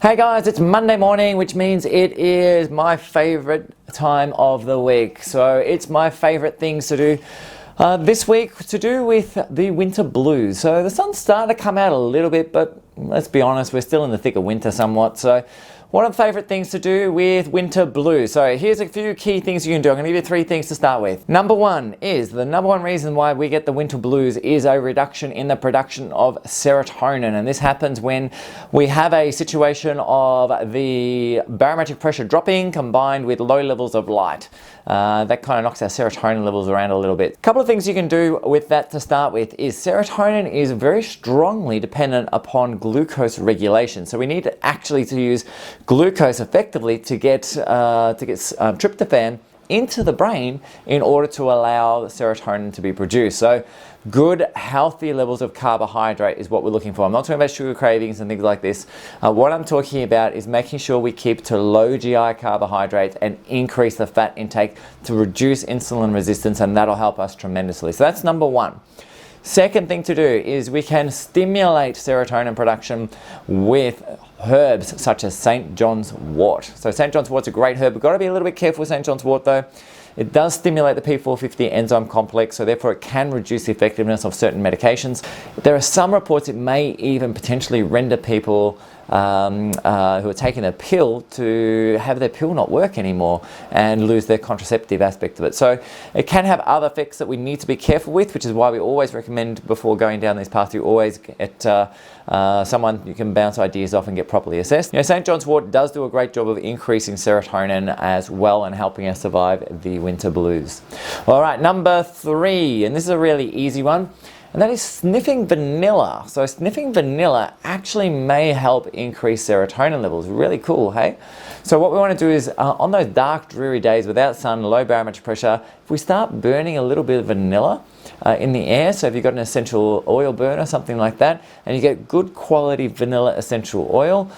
Hey guys, it's Monday morning, which means it is my favorite time of the week. So it's my favorite things to do this week to do with the winter blues. So the sun's starting to come out a little bit, but let's be honest, we're still in the thick of winter somewhat. So what are the favorite things to do with winter blues? So here's a few key things you can do. I'm going to give you 3 things to start with. Number one is, the number one reason why we get the winter blues is a reduction in the production of serotonin. And this happens when we have a situation of the barometric pressure dropping combined with low levels of light. That kind of knocks our serotonin levels around a little bit. A couple of things you can do with that to start with is serotonin is very strongly dependent upon glucose regulation. So we need to use glucose effectively to get tryptophan into the brain in order to allow serotonin to be produced. So good, healthy levels of carbohydrate is what we're looking for. I'm not talking about sugar cravings and things like this. What I'm talking about is making sure we keep to low GI carbohydrates and increase the fat intake to reduce insulin resistance, and that'll help us tremendously. So that's number one. Second thing to do is we can stimulate serotonin production with herbs such as St. John's wort. So St. John's wort's a great herb. We've got to be a little bit careful with St. John's wort though. It does stimulate the P450 enzyme complex, so therefore it can reduce the effectiveness of certain medications. There are some reports it may even potentially render people who are taking a pill to have their pill not work anymore and lose their contraceptive aspect of it. So it can have other effects that we need to be careful with, which is why we always recommend before going down these paths, you always get someone you can bounce ideas off and get properly assessed. St. John's wort does do a great job of increasing serotonin as well and helping us survive the winter blues. All right, number 3, and this is a really easy one, and that is sniffing vanilla. So sniffing vanilla actually may help increase serotonin levels. Really cool, hey? So what we want to do is on those dark, dreary days without sun, low barometric pressure, if we start burning a little bit of vanilla in the air, so if you've got an essential oil burner, something like that, and you get good quality vanilla essential oil,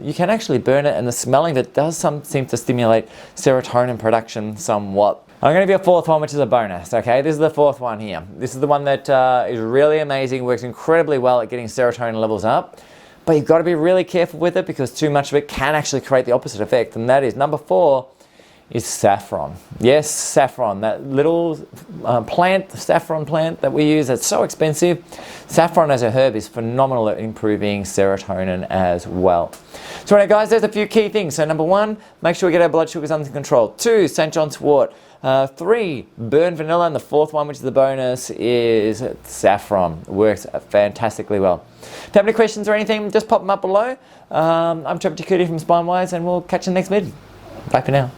you can actually burn it, and the smelling of it does seem to stimulate serotonin production somewhat. I'm going to give you a 4th one, which is a bonus, okay? This is the 4th one here. This is the one that is really amazing, works incredibly well at getting serotonin levels up, but you've got to be really careful with it because too much of it can actually create the opposite effect, and that is number 4 is saffron. Yes, saffron, that little plant, the saffron plant that we use that's so expensive. Saffron as a herb is phenomenal at improving serotonin as well. So anyway, guys, there's a few key things. So number 1, make sure we get our blood sugars under control. 2, St. John's wort. 3, burn vanilla, and the 4th one, which is the bonus, is saffron. It works fantastically well. If you have any questions or anything, just pop them up below. I'm Trevor Takuti from SpineWise, and we'll catch you next vid. Bye for now.